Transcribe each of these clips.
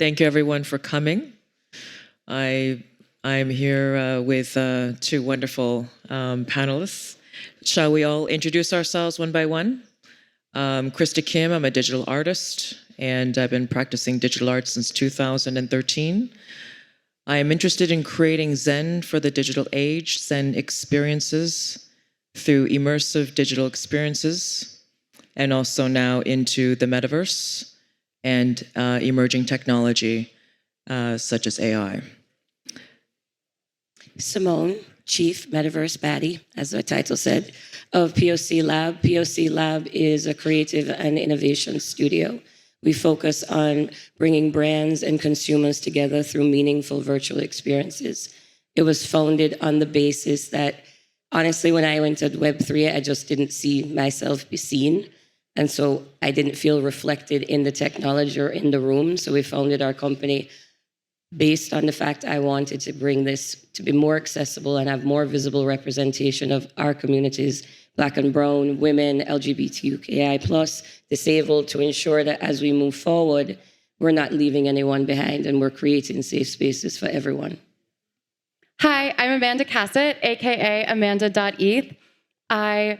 Thank you, everyone, for coming. I'm here with two wonderful panelists. Shall we all introduce ourselves one by one? Krista Kim, I'm a digital artist, and I've been practicing digital art since 2013. I am interested in creating Zen for the digital age, Zen experiences through immersive digital experiences, and also now into the metaverse and emerging technology such as AI. Simone, Chief Metaverse Baddie, as the title said, of POC Lab. POC Lab is a creative and innovation studio. We focus on bringing brands and consumers together through meaningful virtual experiences. It was founded on the basis that, honestly, when I went to Web3, I just didn't see myself be seen. And so I didn't feel reflected in the technology or in the room. So we founded our company based on the fact I wanted to bring this to be more accessible and have more visible representation of our communities, Black and Brown, women, LGBTQI+, disabled, to ensure that as we move forward, we're not leaving anyone behind and we're creating safe spaces for everyone. Hi, I'm Amanda Cassatt, aka Amanda.eth. I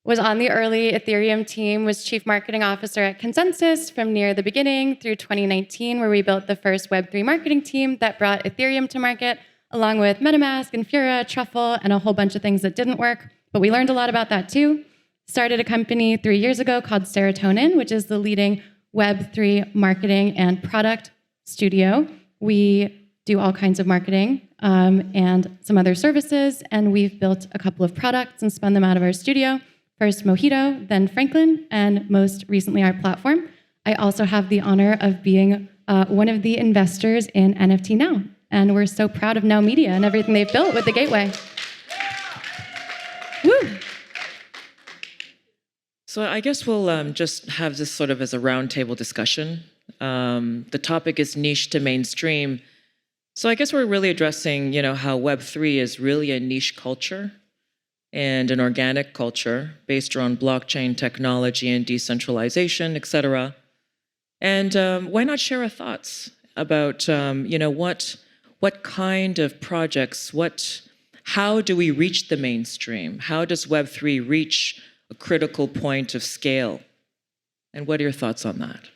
was on the early Ethereum team, was Chief Marketing Officer at Consensus from near the beginning through 2019, where we built the first Web3 marketing team that brought Ethereum to market, along with MetaMask and Fura, Truffle, and a whole bunch of things that didn't work. But we learned a lot about that too. Started a company 3 years ago called Serotonin, which is the leading Web3 marketing and product studio. We do all kinds of marketing and some other services, and we've built a couple of products and spun them out of our studio. First Mojito, then Franklin, and most recently our platform. I also have the honor of being one of the investors in NFT Now, and we're so proud of Now Media and everything they've built with the gateway. Woo! So I guess we'll just have this sort of as a roundtable discussion. The topic is niche to mainstream. So I guess we're really addressing, how Web3 is really a niche culture and an organic culture based around blockchain technology and decentralization, et cetera. And why not share our thoughts about, what kind of projects, how do we reach the mainstream? How does Web3 reach a critical point of scale? And what are your thoughts on that?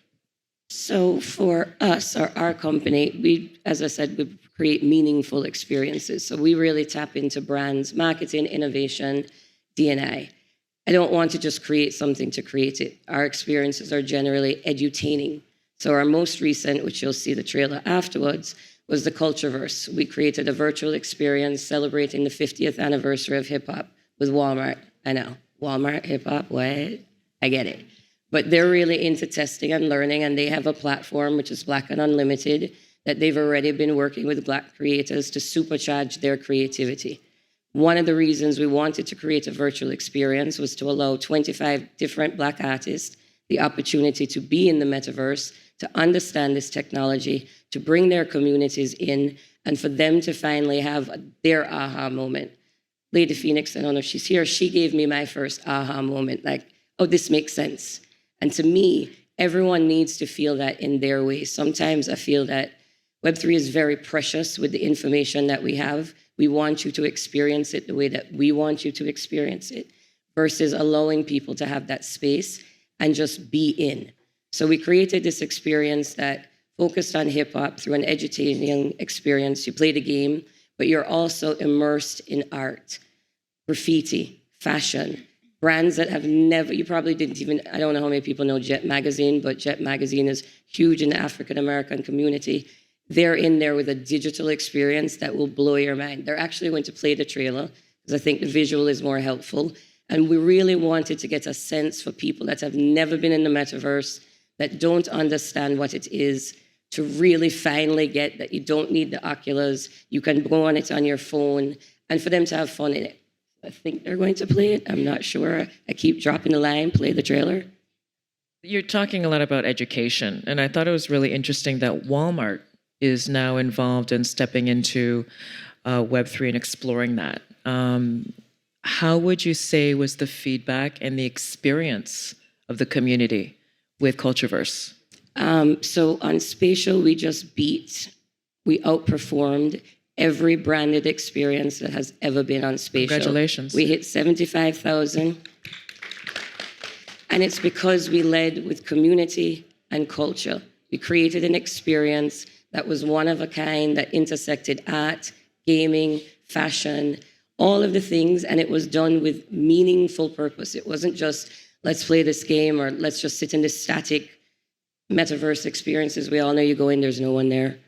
So for us, or our company, we, as I said, we create meaningful experiences. So we really tap into brands, marketing, innovation, D&I. I don't want to just create something to create it. Our experiences are generally edutaining. So our most recent, which you'll see the trailer afterwards, was the Cultureverse. We created a virtual experience celebrating the 50th anniversary of hip-hop with Walmart. I know, Walmart, hip-hop, what? I get it. But they're really into testing and learning, and they have a platform, which is Black and Unlimited, that they've already been working with Black creators to supercharge their creativity. One of the reasons we wanted to create a virtual experience was to allow 25 different Black artists the opportunity to be in the metaverse, to understand this technology, to bring their communities in, and for them to finally have their aha moment. Lady Phoenix, I don't know if she's here, she gave me my first aha moment, like, oh, this makes sense. And to me, everyone needs to feel that in their way. Sometimes I feel that Web3 is very precious with the information that we have. We want you to experience it the way that we want you to experience it, versus allowing people to have that space and just be in. So we created this experience that focused on hip hop through an edutaining experience. You play the game, but you're also immersed in art, graffiti, fashion, brands that have never, you probably didn't even, I don't know how many people know Jet Magazine, but Jet Magazine is huge in the African-American community. They're in there with a digital experience that will blow your mind. They're actually going to play the trailer because I think the visual is more helpful. And we really wanted to get a sense for people that have never been in the metaverse, that don't understand what it is, to really finally get that you don't need the Oculus, you can go on it on your phone, and for them to have fun in it. I think they're going to play it. I'm not sure. I keep dropping the line, play the trailer. You're talking a lot about education, and I thought it was really interesting that Walmart is now involved in stepping into Web3 and exploring that. How would you say was the feedback and the experience of the community with Cultureverse? So on spatial, we outperformed every branded experience that has ever been on spatial. Congratulations. We hit 75,000. And it's because we led with community and culture. We created an experience that was one of a kind, that intersected art, gaming, fashion, all of the things, and it was done with meaningful purpose. It wasn't just, let's play this game, or let's just sit in this static metaverse experiences. We all know you go in, there's no one there.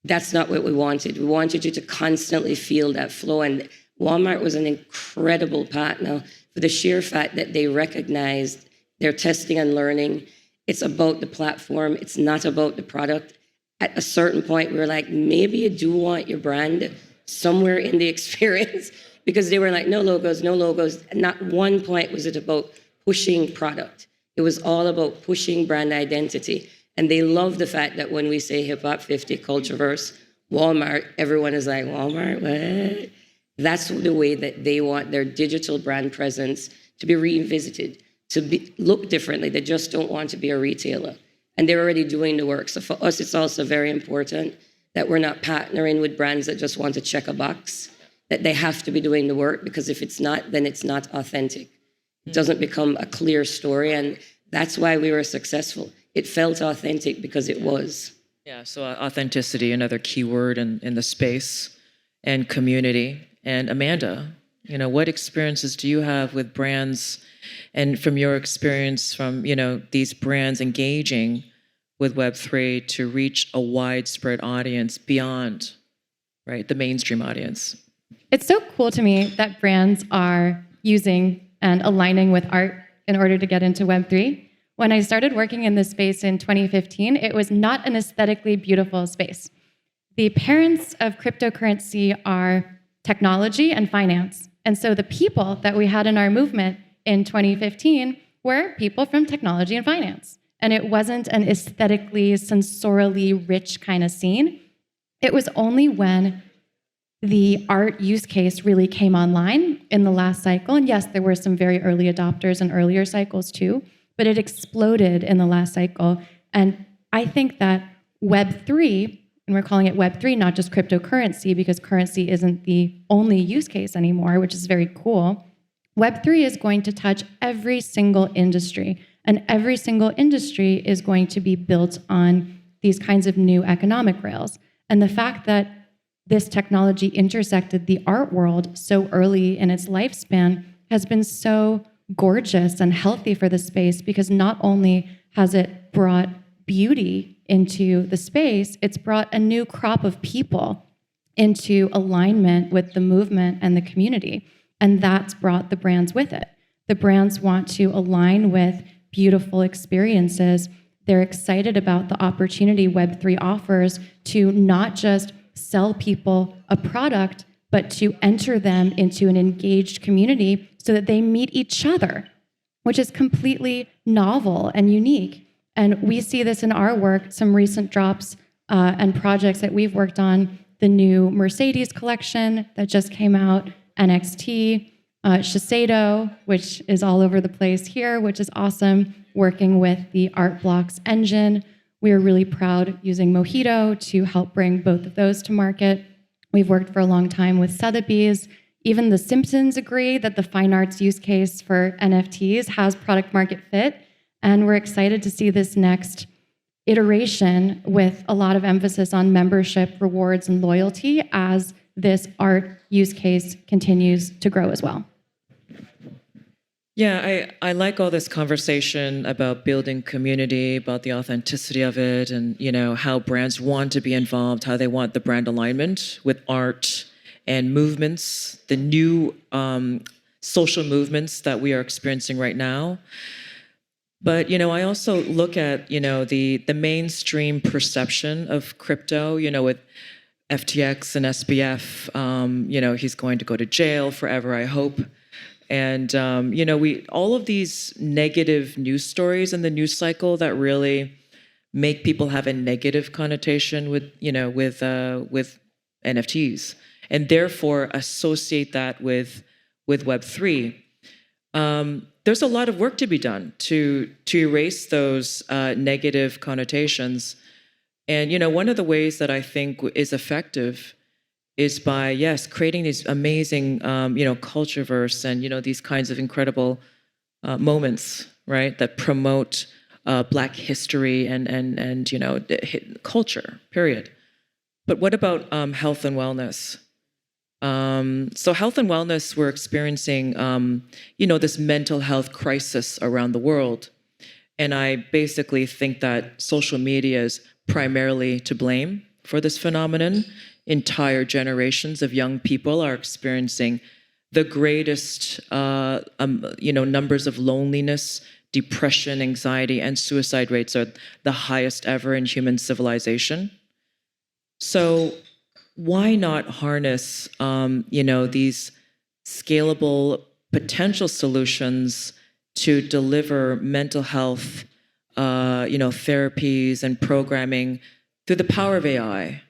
That's not what we wanted. We wanted you to constantly feel that flow. And Walmart was an incredible partner for the sheer fact that they recognized their testing and learning. It's about the platform. It's not about the product. At a certain point, we were like, maybe you do want your brand somewhere in the experience, because they were like, no logos, no logos. Not one point was it about pushing product. It was all about pushing brand identity. And they love the fact that when we say Hip Hop 50, Cultureverse, Walmart, everyone is like, Walmart, what? That's the way that they want their digital brand presence to be revisited, to look differently. They just don't want to be a retailer. And they're already doing the work. So for us, it's also very important that we're not partnering with brands that just want to check a box, that they have to be doing the work, because if it's not, then it's not authentic. It doesn't become a clear story. And that's why we were successful. It felt authentic because it was. Yeah, so authenticity, another key word in the space, and community. And Amanda, what experiences do you have with brands, and from your experience from, these brands engaging with Web3 to reach a widespread audience beyond, right, the mainstream audience? It's so cool to me that brands are using and aligning with art in order to get into Web3. When I started working in this space in 2015, it was not an aesthetically beautiful space. The parents of cryptocurrency are technology and finance. And so the people that we had in our movement in 2015 were people from technology and finance. And it wasn't an aesthetically, sensorially rich kind of scene. It was only when the art use case really came online in the last cycle. And yes, there were some very early adopters in earlier cycles too, but it exploded in the last cycle. And I think that Web3, and we're calling it Web3, not just cryptocurrency, because currency isn't the only use case anymore, which is very cool. Web3 is going to touch every single industry, and every single industry is going to be built on these kinds of new economic rails. And the fact that this technology intersected the art world so early in its lifespan has been so gorgeous and healthy for the space, because not only has it brought beauty into the space, it's brought a new crop of people into alignment with the movement and the community. And that's brought the brands with it. The brands want to align with beautiful experiences. They're excited about the opportunity Web3 offers to not just sell people a product, but to enter them into an engaged community so that they meet each other, which is completely novel and unique. And we see this in our work, some recent drops and projects that we've worked on, the new Mercedes collection that just came out, NXT, Shiseido, which is all over the place here, which is awesome, working with the Art Blocks engine. We are really proud using Mojito to help bring both of those to market. We've worked for a long time with Sotheby's. Even the Simpsons agree that the fine arts use case for NFTs has product market fit. And we're excited to see this next iteration with a lot of emphasis on membership, rewards, and loyalty as this art use case continues to grow as well. Yeah, I like all this conversation about building community, about the authenticity of it, and how brands want to be involved, how they want the brand alignment with art and movements, the new social movements that we are experiencing right now. But I also look at the mainstream perception of crypto. With FTX and SBF, he's going to go to jail forever, I hope. And we all of these negative news stories in the news cycle that really make people have a negative connotation with NFTs, and therefore associate that with Web3. there's a lot of work to be done to erase those negative connotations. And, one of the ways that I think is effective is by, yes, creating these amazing, cultureverse and, these kinds of incredible moments, right, that promote Black history and culture, period. But what about health and wellness? So health and wellness, we're experiencing, this mental health crisis around the world. And I basically think that social media is primarily to blame for this phenomenon. Entire generations of young people are experiencing the greatest, numbers of loneliness, depression, anxiety, and suicide rates are the highest ever in human civilization. So why not harness, these scalable potential solutions to deliver mental health, therapies and programming through the power of AI,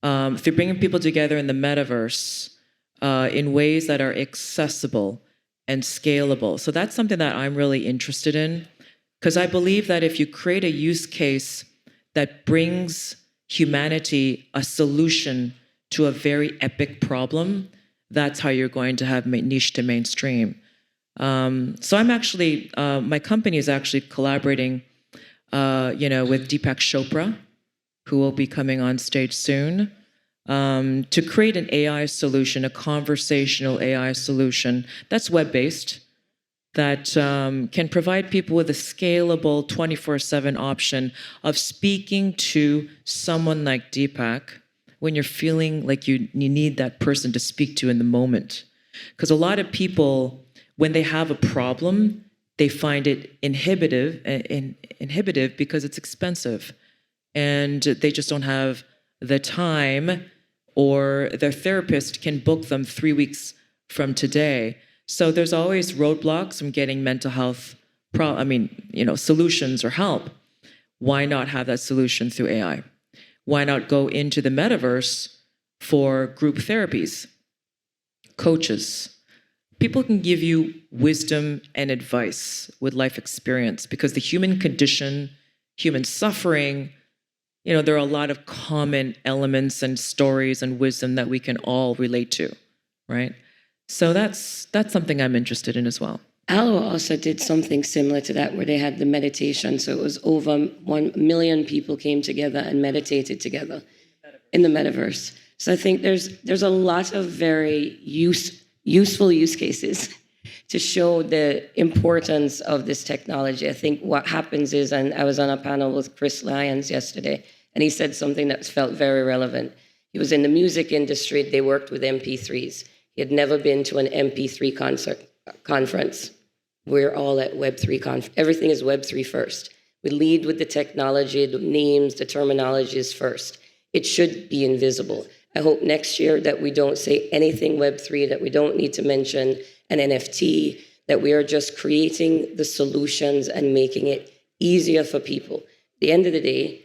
through bringing people together in the metaverse in ways that are accessible and scalable. So that's something that I'm really interested in, because I believe that if you create a use case that brings humanity a solution to a very epic problem, that's how you're going to have niche to mainstream. So I'm actually, my company is actually collaborating, with Deepak Chopra, who will be coming on stage soon, to create an AI solution, a conversational AI solution that's web-based, that can provide people with a scalable 24/7 option of speaking to someone like Deepak when you're feeling like you need that person to speak to in the moment. Because a lot of people, when they have a problem, they find it inhibitive because it's expensive. And they just don't have the time, or their therapist can book them 3 weeks from today. So there's always roadblocks from getting mental health solutions or help. Why not have that solution through AI? Why not go into the metaverse for group therapies, coaches? People can give you wisdom and advice with life experience, because the human condition, human suffering, there are a lot of common elements and stories and wisdom that we can all relate to, right? So that's something I'm interested in as well. Aloe also did something similar to that, where they had the meditation. So it was over 1 million people came together and meditated together in the metaverse. So I think there's a lot of very useful use cases to show the importance of this technology. I think what happens is, and I was on a panel with Chris Lyons yesterday, and he said something that felt very relevant. He was in the music industry. They worked with MP3s. He had never been to an MP3 conference. We're all at Web3 Everything is Web3 first. We lead with the technology, the names, the terminologies first. It should be invisible. I hope next year that we don't say anything Web3, that we don't need to mention an NFT, that we are just creating the solutions and making it easier for people. At the end of the day,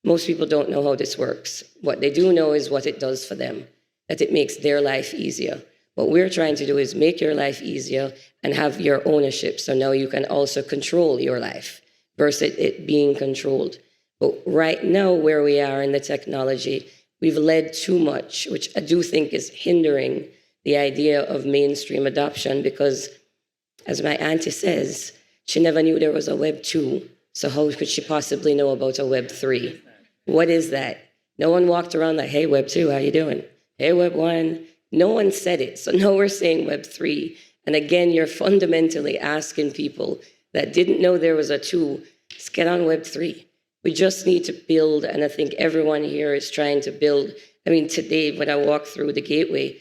most people don't know how this works. What they do know is what it does for them, that it makes their life easier. What we're trying to do is make your life easier and have your ownership. So now you can also control your life versus it being controlled. But right now, where we are in the technology, we've led too much, which I do think is hindering the idea of mainstream adoption, because, as my auntie says, she never knew there was a Web 2. So how could she possibly know about a Web 3? What is that? No one walked around like, hey, Web 2, how you doing? Hey, Web 1. No one said it. So now we're saying Web 3. And again, you're fundamentally asking people that didn't know there was a 2, let's get on Web 3. We just need to build, and I think everyone here is trying to build. I mean, today, when I walk through the gateway,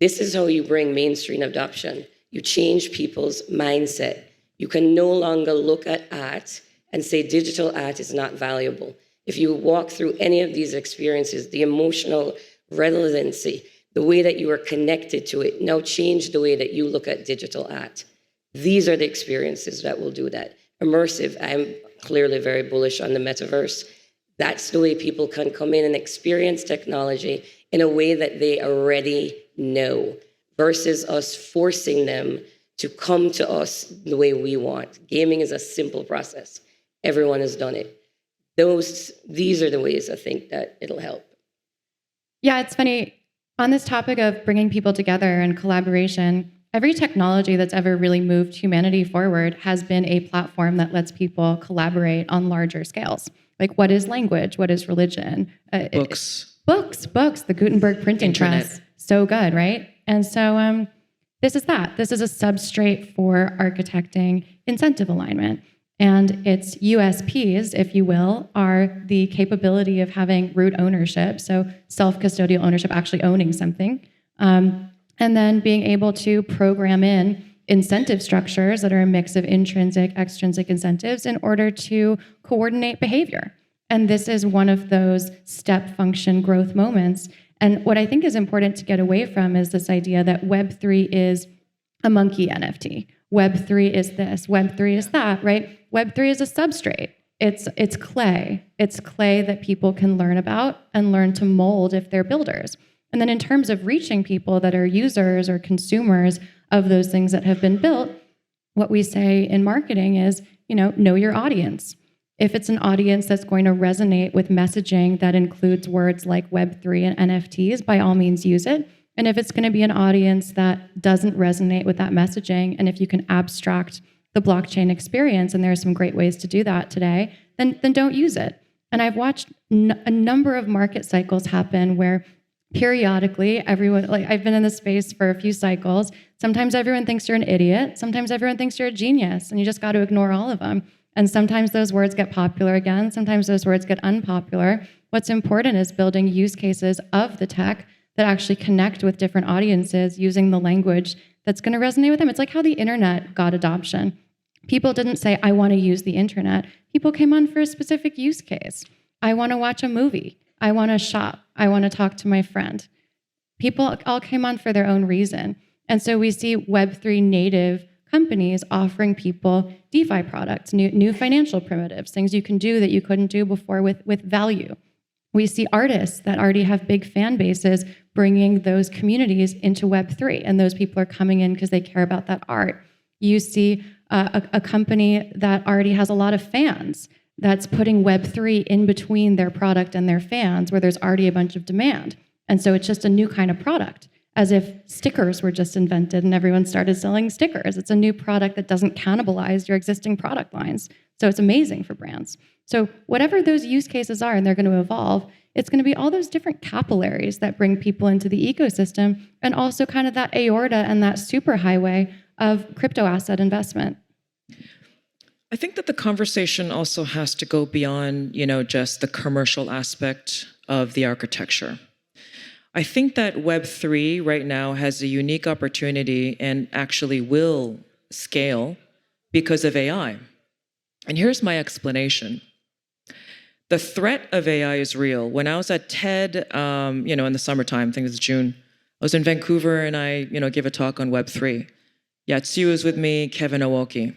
this is how you bring mainstream adoption. You change people's mindset. You can no longer look at art and say digital art is not valuable. If you walk through any of these experiences, the emotional relevancy, the way that you are connected to it, now change the way that you look at digital art. These are the experiences that will do that. Immersive, I'm clearly very bullish on the metaverse. That's the way people can come in and experience technology in a way that they already know, versus us forcing them to come to us the way we want. Gaming is a simple process. Everyone has done it. These are the ways I think that it'll help. Yeah, it's funny. On this topic of bringing people together and collaboration, every technology that's ever really moved humanity forward has been a platform that lets people collaborate on larger scales. Like, what is language? What is religion? Books. Books. The Gutenberg printing Internet. press. So good, right? And so this is that. This is a substrate for architecting incentive alignment. And its USPs, if you will, are the capability of having root ownership, so self-custodial ownership, actually owning something, and then being able to program in incentive structures that are a mix of intrinsic, extrinsic incentives in order to coordinate behavior. And this is one of those step function growth moments. And what I think is important to get away from is this idea that Web3 is a monkey NFT. Web3 is this, Web3 is that, right? Web3 is a substrate. It's clay. It's clay that people can learn about and learn to mold if they're builders. And then in terms of reaching people that are users or consumers of those things that have been built, what we say in marketing is, know your audience. If it's an audience that's going to resonate with messaging that includes words like Web3 and NFTs, by all means use it. And if it's going to be an audience that doesn't resonate with that messaging, and if you can abstract the blockchain experience, and there are some great ways to do that today, then don't use it. And I've watched a number of market cycles happen where periodically everyone, like I've been in this space for a few cycles, sometimes everyone thinks you're an idiot, sometimes everyone thinks you're a genius, and you just got to ignore all of them. And sometimes those words get popular again, sometimes those words get unpopular. What's important is building use cases of the tech that actually connect with different audiences using the language that's going to resonate with them. It's like how the internet got adoption. People didn't say, I want to use the internet. People came on for a specific use case. I want to watch a movie. I want to shop. I want to talk to my friend. People all came on for their own reason. And so we see Web3 native companies offering people DeFi products, new financial primitives, things you can do that you couldn't do before with value. We see artists that already have big fan bases bringing those communities into Web3, and those people are coming in because they care about that art. You see a company that already has a lot of fans that's putting Web3 in between their product and their fans where there's already a bunch of demand. And so it's just a new kind of product, as if stickers were just invented and everyone started selling stickers. It's a new product that doesn't cannibalize your existing product lines. So it's amazing for brands. So whatever those use cases are, and they're going to evolve, it's going to be all those different capillaries that bring people into the ecosystem, and also kind of that aorta and that superhighway of crypto asset investment. I think that the conversation also has to go beyond, just the commercial aspect of the architecture. I think that Web3 right now has a unique opportunity and actually will scale because of AI. And here's my explanation. The threat of AI is real. When I was at TED, in the summertime, I think it was June, I was in Vancouver and I, gave a talk on Web3. Yatsu was with me, Kevin Awoki.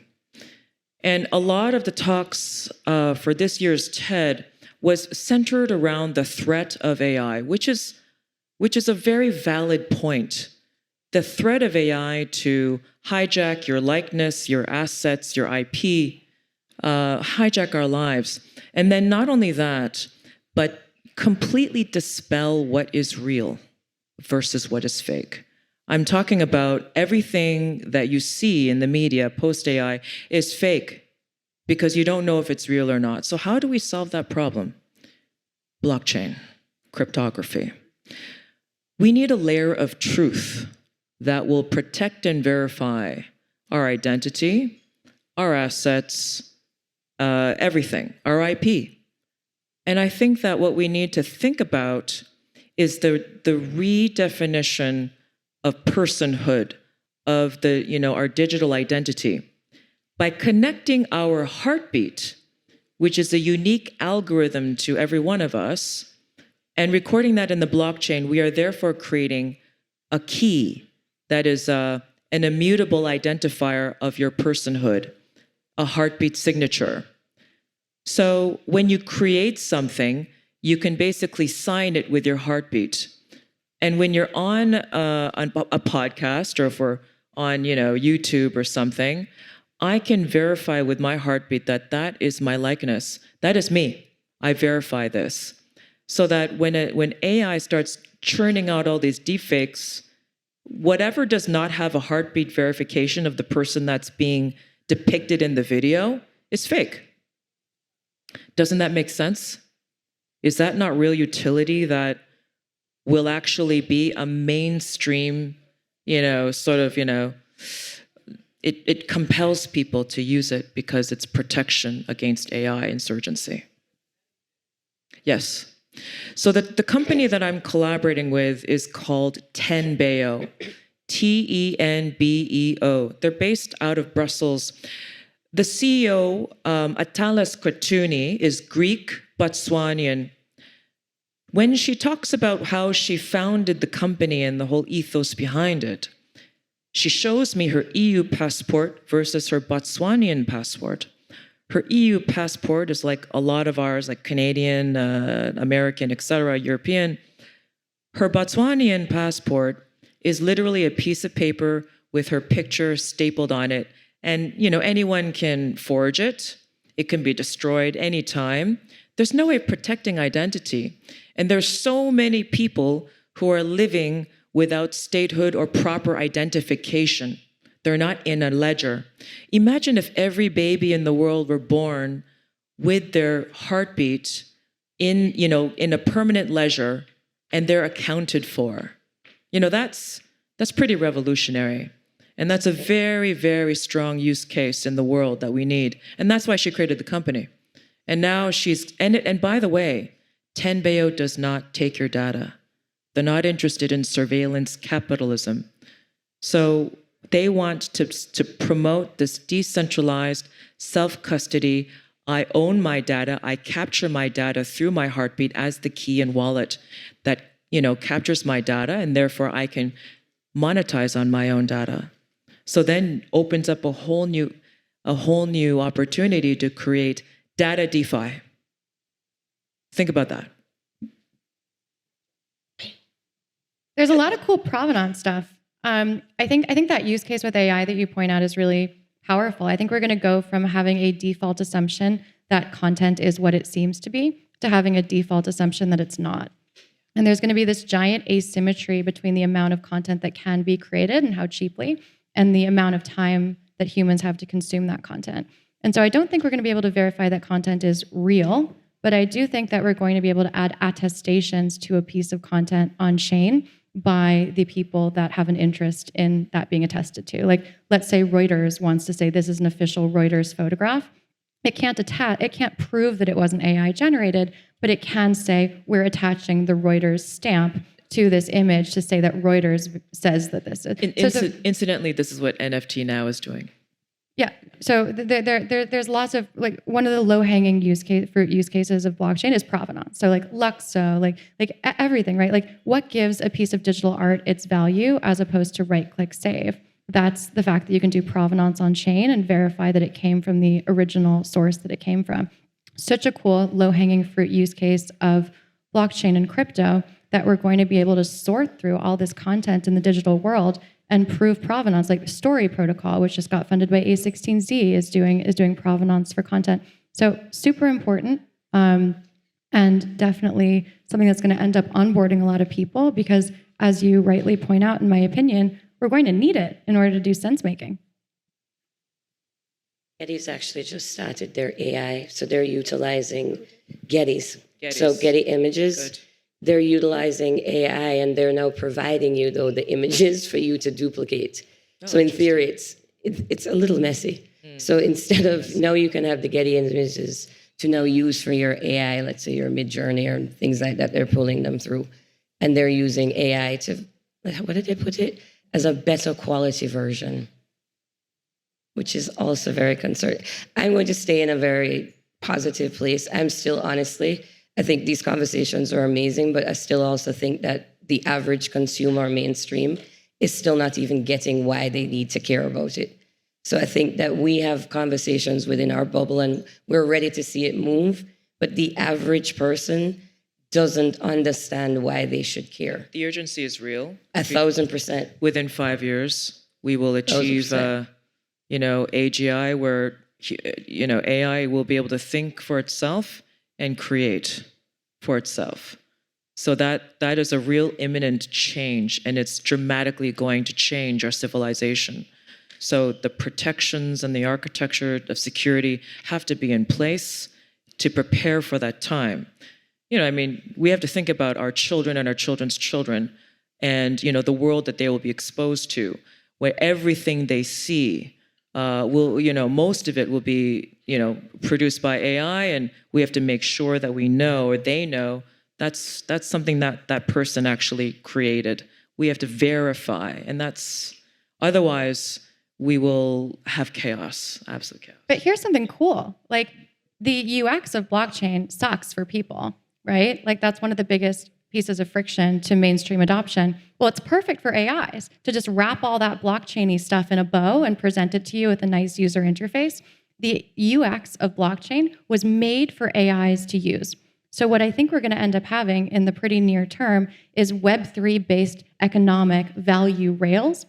And a lot of the talks for this year's TED was centered around the threat of AI, which is a very valid point. The threat of AI to hijack your likeness, your assets, your IP, hijack our lives. And then not only that, but completely dispel what is real versus what is fake. I'm talking about everything that you see in the media post-AI is fake because you don't know if it's real or not. So how do we solve that problem? Blockchain, cryptography. We need a layer of truth that will protect and verify our identity, our assets, everything, our IP. And I think that what we need to think about is the redefinition of personhood, of our digital identity. By connecting our heartbeat, which is a unique algorithm to every one of us, and recording that in the blockchain, we are therefore creating a key that is an immutable identifier of your personhood, a heartbeat signature. So when you create something, you can basically sign it with your heartbeat. And when you're on a podcast, or if we're on, YouTube or something, I can verify with my heartbeat that that is my likeness. That is me. I verify this. So that when AI starts churning out all these deepfakes, whatever does not have a heartbeat verification of the person that's being depicted in the video is fake. Doesn't that make sense? Is that not real utility that will actually be a mainstream, it compels people to use it because it's protection against AI insurgency. Yes. So the company that I'm collaborating with is called Tenbeo, Tenbeo. They're based out of Brussels. The CEO, Atalas Kotuni, is Greek, Botswanian. When she talks about how she founded the company and the whole ethos behind it, she shows me her EU passport versus her Botswanian passport. Her EU passport is like a lot of ours, like Canadian, American, etc., European. Her Botswanian passport is literally a piece of paper with her picture stapled on it. And, anyone can forge it. It can be destroyed anytime. There's no way of protecting identity. And there's so many people who are living without statehood or proper identification. They're not in a ledger. Imagine if every baby in the world were born with their heartbeat in a permanent ledger and they're accounted for. That's pretty revolutionary. And that's a very, very strong use case in the world that we need. And that's why she created the company. And now and by the way, Tenbeo does not take your data. They're not interested in surveillance capitalism. So they want to promote this decentralized self-custody. I own my data. I capture my data through my heartbeat as the key and wallet that, captures my data, and therefore I can monetize on my own data. So then opens up a whole new opportunity to create data DeFi. Think about that. There's a lot of cool provenance stuff. I think that use case with AI that you point out is really powerful. I think we're going to go from having a default assumption that content is what it seems to be to having a default assumption that it's not. And there's going to be this giant asymmetry between the amount of content that can be created and how cheaply, and the amount of time that humans have to consume that content. And so I don't think we're going to be able to verify that content is real, but I do think that we're going to be able to add attestations to a piece of content on chain by the people that have an interest in that being attested to. Like, let's say Reuters wants to say this is an official Reuters photograph. It can't prove that it wasn't AI generated, but it can say we're attaching the Reuters stamp to this image to say that Reuters says that this is. Incidentally, this is what NFT now is doing. Yeah. So there's lots of, like, one of the low-hanging use cases of blockchain is provenance. So like Luxo, like everything, right? Like, what gives a piece of digital art its value as opposed to right-click save? That's the fact that you can do provenance on chain and verify that it came from the original source that it came from. Such a cool low-hanging fruit use case of blockchain and crypto that we're going to be able to sort through all this content in the digital world and prove provenance. Like Story Protocol, which just got funded by A16Z, is doing provenance for content. So super important, and definitely something that's going to end up onboarding a lot of people, because as you rightly point out, in my opinion, we're going to need it in order to do sense making. Getty's actually just started their AI, so they're utilizing Getty's. So Getty Images. Good. They're utilizing AI, and they're now providing you, though, the images for you to duplicate. So in theory, it's a little messy. So instead of, now you can have the Getty images to now use for your AI, let's say your Midjourney or things like that, they're pulling them through. And they're using AI to, what did they put it? As a better quality version, which is also very concerning. I'm going to stay in a very positive place. I'm still, honestly, I think these conversations are amazing, but I still also think that the average consumer mainstream is still not even getting why they need to care about it. So I think that we have conversations within our bubble and we're ready to see it move, but the average person doesn't understand why they should care. The urgency is real. 1,000%. Within 5 years, We will achieve, 1,000%. AGI, where, AI will be able to think for itself and create for itself. So that is a real imminent change, and it's dramatically going to change our civilization. So the protections and the architecture of security have to be in place to prepare for that time. We have to think about our children and our children's children, and the world that they will be exposed to, where everything they see most of it will be produced by AI, and we have to make sure that we know, or they know, that's something that person actually created. We have to verify, and otherwise we will have chaos, absolute chaos. But here's something cool. Like, the UX of blockchain sucks for people, right? Like, that's one of the biggest pieces of friction to mainstream adoption. Well, it's perfect for AIs to just wrap all that blockchain-y stuff in a bow and present it to you with a nice user interface. The UX of blockchain was made for AIs to use. So what I think we're going to end up having in the pretty near term is Web3-based economic value rails,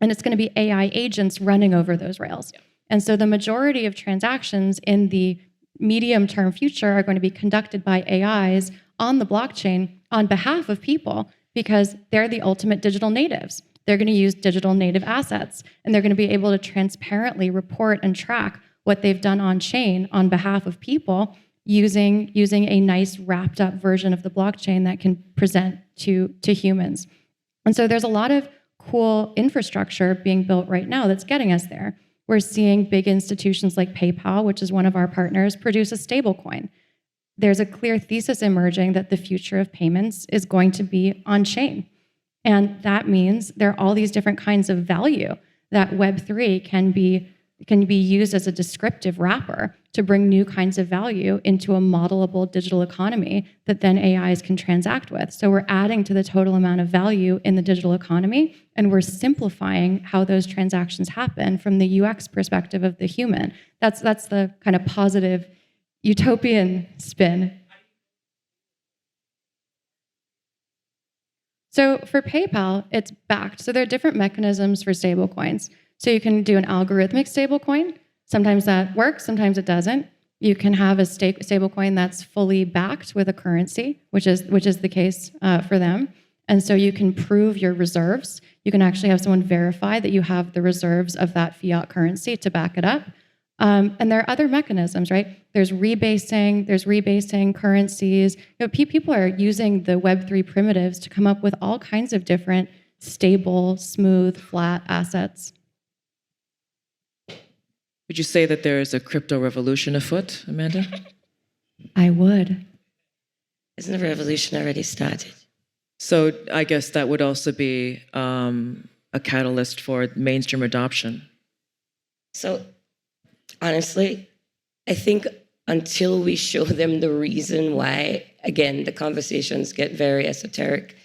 and it's going to be AI agents running over those rails. Yeah. And so the majority of transactions in the medium-term future are going to be conducted by AIs on the blockchain on behalf of people, because they're the ultimate digital natives. They're going to use digital native assets, and they're going to be able to transparently report and track what they've done on chain on behalf of people using a nice wrapped up version of the blockchain that can present to humans. And so there's a lot of cool infrastructure being built right now that's getting us there. We're seeing big institutions like PayPal, which is one of our partners, produce a stablecoin. There's a clear thesis emerging that the future of payments is going to be on chain. And that means there are all these different kinds of value that Web3 can be used as a descriptive wrapper to bring new kinds of value into a modelable digital economy that then AIs can transact with. So we're adding to the total amount of value in the digital economy, and we're simplifying how those transactions happen from the UX perspective of the human. That's the kind of positive utopian spin. So for PayPal, it's backed. So there are different mechanisms for stablecoins. So you can do an algorithmic stablecoin. Sometimes that works, sometimes it doesn't. You can have a stablecoin that's fully backed with a currency, which is the case for them. And so you can prove your reserves. You can actually have someone verify that you have the reserves of that fiat currency to back it up. And there are other mechanisms, right? There's rebasing currencies. People are using the Web3 primitives to come up with all kinds of different stable, smooth, flat assets. Would you say that there is a crypto revolution afoot, Amanda? I would. Isn't the revolution already started? So I guess that would also be a catalyst for mainstream adoption. So honestly, I think until we show them the reason why, again, the conversations get very esoteric,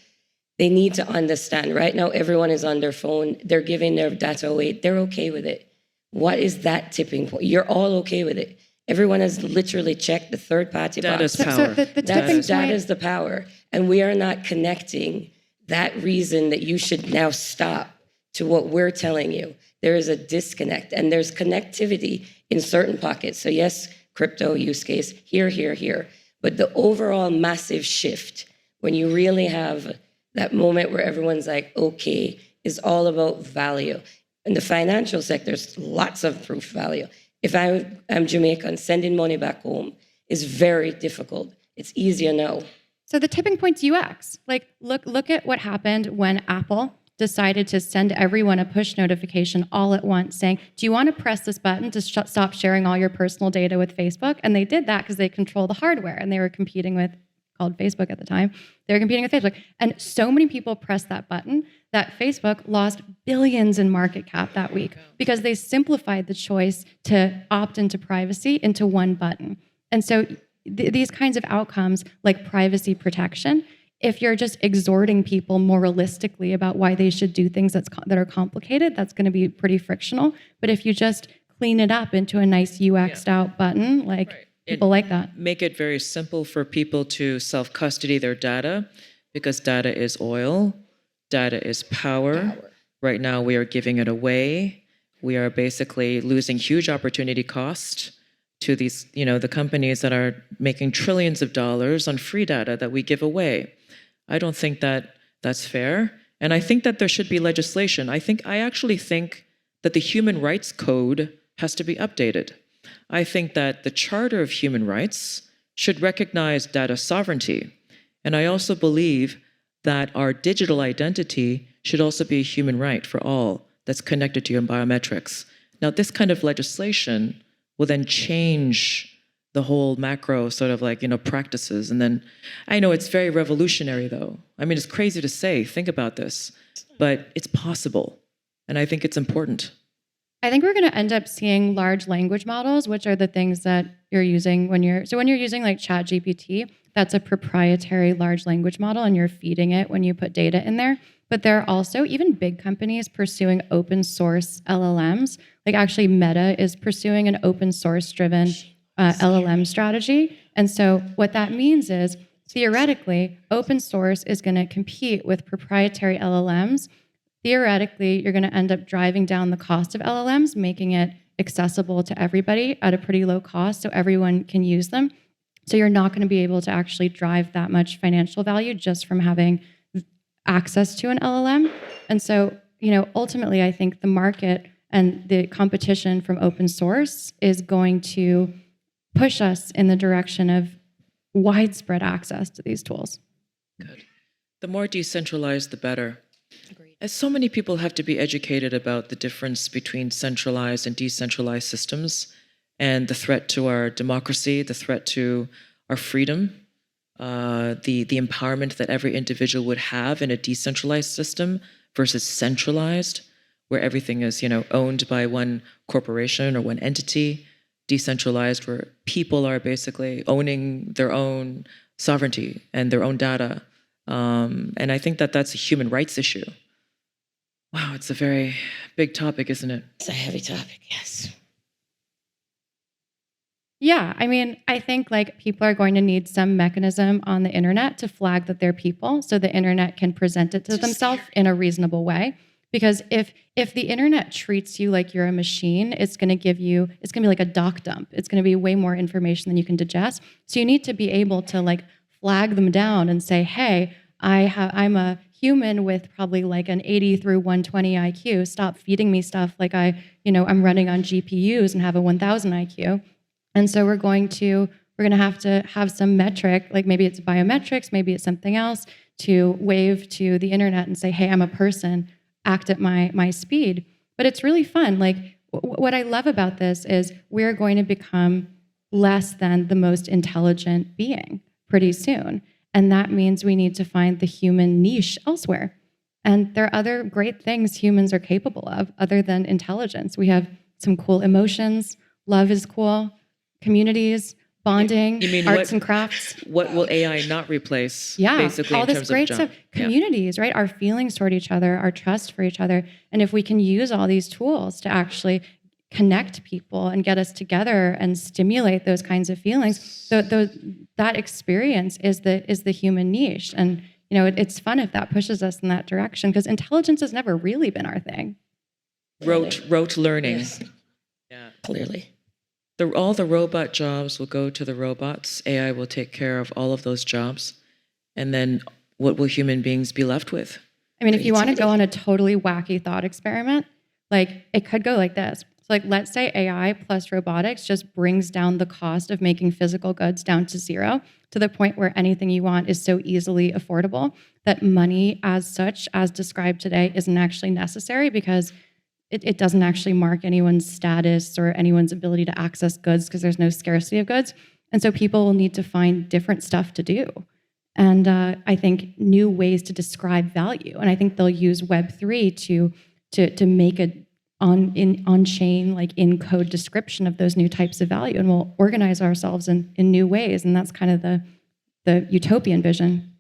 they need to understand. Right now, everyone is on their phone. They're giving their data away. They're okay with it. What is that tipping point? You're all okay with it. Everyone has literally checked the third-party box. That is power. That is the power. And we are not connecting that reason that you should now stop to what we're telling you. There is a disconnect, and there's connectivity in certain pockets. So yes, crypto use case, here. But the overall massive shift, when you really have that moment where everyone's like, okay, is all about value. In the financial sector, there's lots of proof value. If I'm Jamaican, sending money back home is very difficult. It's easier now. So the tipping point's UX. Like, look at what happened when Apple decided to send everyone a push notification all at once saying, do you want to press this button to stop sharing all your personal data with Facebook? And they did that because they control the hardware, and they were competing with, called Facebook at the time, they were competing with Facebook. And so many people pressed that button that Facebook lost billions in market cap that week because they simplified the choice to opt into privacy into one button. And so these kinds of outcomes, like privacy protection, if you're just exhorting people moralistically about why they should do things that are complicated, that's going to be pretty frictional. But if you just clean it up into a nice UX'd out button, like people like that. Make it very simple for people to self-custody their data, because data is oil, data is power, Right now, we are giving it away. We are basically losing huge opportunity cost to these, the companies that are making trillions of dollars on free data that we give away. I don't think that that's fair. And I think that there should be legislation. I actually think that the Human Rights Code has to be updated. I think that the Charter of Human Rights should recognize data sovereignty. And I also believe that our digital identity should also be a human right for all that's connected to your biometrics. Now, this kind of legislation will then change the whole macro sort of practices. And then I know it's very revolutionary though. I mean, it's crazy to say, think about this, but it's possible. And I think it's important. I think we're going to end up seeing large language models, which are the things that you're using when you're using like ChatGPT, that's a proprietary large language model and you're feeding it when you put data in there. But there are also even big companies pursuing open source LLMs. Like actually Meta is pursuing an open source driven LLM strategy. And so what that means is theoretically, open source is going to compete with proprietary LLMs. Theoretically, you're going to end up driving down the cost of LLMs, making it accessible to everybody at a pretty low cost so everyone can use them. So you're not going to be able to actually drive that much financial value just from having access to an LLM. And so, ultimately, I think the market and the competition from open source is going to push us in the direction of widespread access to these tools. Good. The more decentralized, the better. Agreed. As so many people have to be educated about the difference between centralized and decentralized systems and the threat to our democracy, the threat to our freedom, the empowerment that every individual would have in a decentralized system versus centralized, where everything is, owned by one corporation or one entity, decentralized, where people are basically owning their own sovereignty and their own data. And I think that that's a human rights issue. Wow, it's a very big topic, isn't it? It's a heavy topic, yes. Yeah, I mean, I think like people are going to need some mechanism on the internet to flag that they're people so the internet can present it to themselves in a reasonable way. Because if the internet treats you like you're a machine, it's going to be like a doc dump. It's going to be way more information than you can digest. So you need to be able to like flag them down and say, hey, I'm a human with probably like an 80 through 120 IQ. Stop feeding me stuff like I'm running on GPUs and have a 1000 IQ. And so we're going to have to have some metric, like maybe it's biometrics, maybe it's something else, to wave to the internet and say, hey, I'm a person, act at my speed. But it's really fun. Like what I love about this is we're going to become less than the most intelligent being pretty soon. And that means we need to find the human niche elsewhere. And there are other great things humans are capable of other than intelligence. We have some cool emotions. Love is cool. Communities, bonding, You mean arts and crafts. What will AI not replace? Yeah, basically, all in this terms great of stuff. Communities, right? Our feelings toward each other, our trust for each other. And if we can use all these tools to actually connect people and get us together and stimulate those kinds of feelings, that experience is the human niche. And it's fun if that pushes us in that direction, because intelligence has never really been our thing. Rote learning. Yes. Yeah. Clearly. All the robot jobs will go to the robots. AI will take care of all of those jobs. And then what will human beings be left with? I mean, if you want to go on a totally wacky thought experiment, like it could go like this. So like, let's say AI plus robotics just brings down the cost of making physical goods down to zero, to the point where anything you want is so easily affordable that money as such, as described today, isn't actually necessary, because it doesn't actually mark anyone's status or anyone's ability to access goods, because there's no scarcity of goods. And so people will need to find different stuff to do. And I think new ways to describe value. And I think they'll use Web3 to make a on-chain, like in-code description of those new types of value. And we'll organize ourselves in new ways. And that's kind of the utopian vision.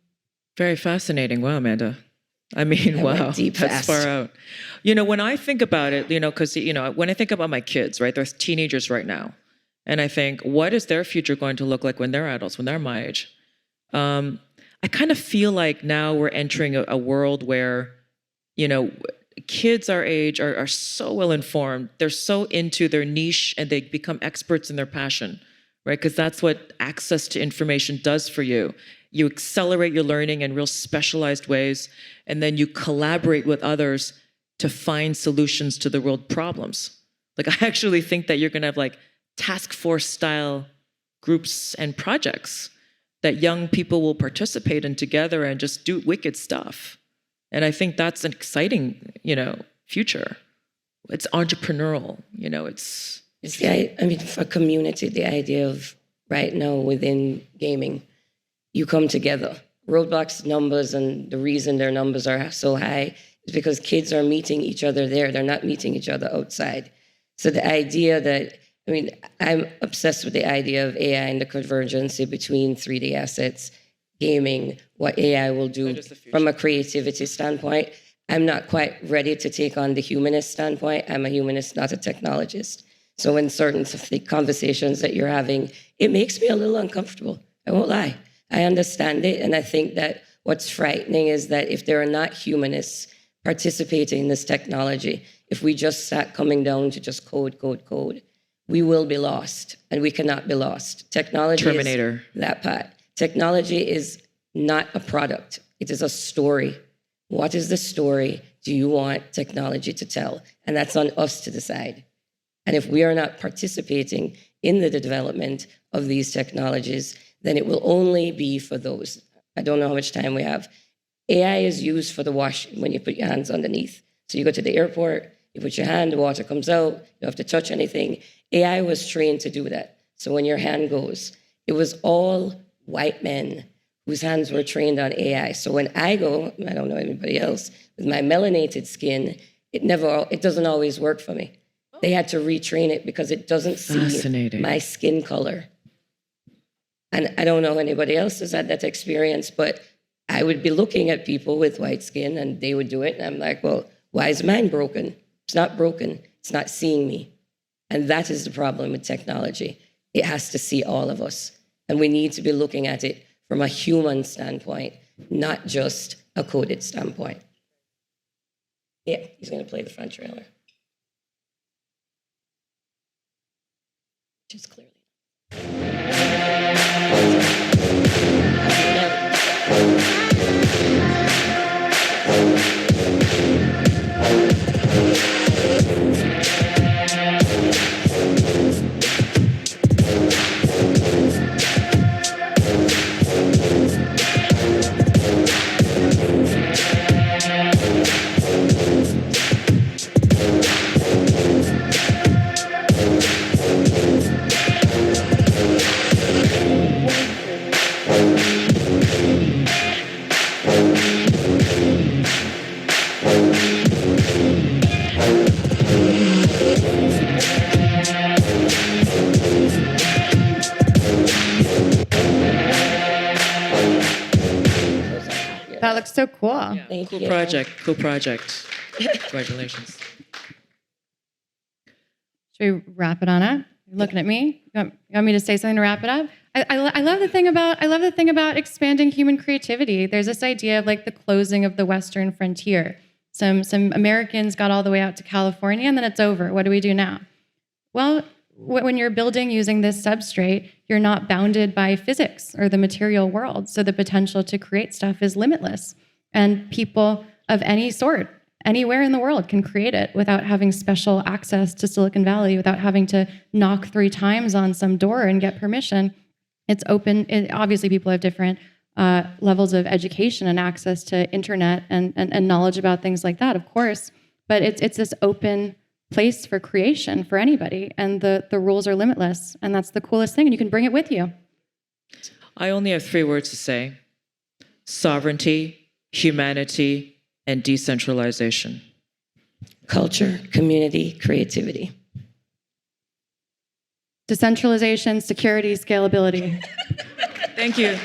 Very fascinating. Wow, Amanda. I mean, wow, deep that's fast. far out. When I think about it, because, when I think about my kids, right, they're teenagers right now. And I think, what is their future going to look like when they're adults, when they're my age? I kind of feel like now we're entering a world where, kids our age are so well informed. They're so into their niche and they become experts in their passion, right? Because that's what access to information does for you. You accelerate your learning in real specialized ways, and then you collaborate with others to find solutions to the world problems. Like, I actually think that you're gonna have like task force style groups and projects that young people will participate in together and just do wicked stuff. And I think that's an exciting, future. It's entrepreneurial, it's for community, the idea of right now within gaming, you come together. Roblox numbers, and the reason their numbers are so high is because kids are meeting each other there. They're not meeting each other outside. So the idea that, I'm obsessed with the idea of AI and the convergence between 3D assets, gaming, what AI will do from a creativity standpoint. I'm not quite ready to take on the humanist standpoint. I'm a humanist, not a technologist. So in certain conversations that you're having, it makes me a little uncomfortable. I won't lie. I understand it. And I think that what's frightening is that if there are not humanists participating in this technology, if we just start coming down to just code, we will be lost, and we cannot be lost. Technology Terminator. Is that part. Technology is not a product. It is a story. What is the story do you want technology to tell? And that's on us to decide. And if we are not participating in the development of these technologies, then it will only be for those. I don't know how much time we have. AI is used for the washing when you put your hands underneath. So you go to the airport, you put your hand, the water comes out, you don't have to touch anything. AI was trained to do that. So when your hand goes, it was all white men whose hands were trained on AI. So when I go, I don't know anybody else, with my melanated skin, it doesn't always work for me. They had to retrain it because it doesn't see my skin color. And I don't know anybody else who's had that experience, but I would be looking at people with white skin and they would do it. And I'm like, well, why is mine broken? It's not broken. It's not seeing me. And that is the problem with technology. It has to see all of us. And we need to be looking at it from a human standpoint, not just a coded standpoint. Yeah, he's going to play the front trailer. Which is clearly. That looks so cool. Yeah, Thank cool you. Cool project. Congratulations. Should we wrap it on up? You're looking at me. You want me to say something to wrap it up? I love the thing about expanding human creativity. There's this idea of like the closing of the Western frontier. Some Americans got all the way out to California, and then it's over. What do we do now? Well, when you're building using this substrate, you're not bounded by physics or the material world. So the potential to create stuff is limitless. And people of any sort, anywhere in the world, can create it without having special access to Silicon Valley, without having to knock 3 times on some door and get permission. It's open. Obviously, people have different levels of education and access to internet and knowledge about things like that, of course. But it's this open place for creation for anybody, and the rules are limitless, and that's the coolest thing, and you can bring it with you. I only have 3 words to say: sovereignty, humanity, and decentralization. Culture, community, creativity. Decentralization, security, scalability. Thank you.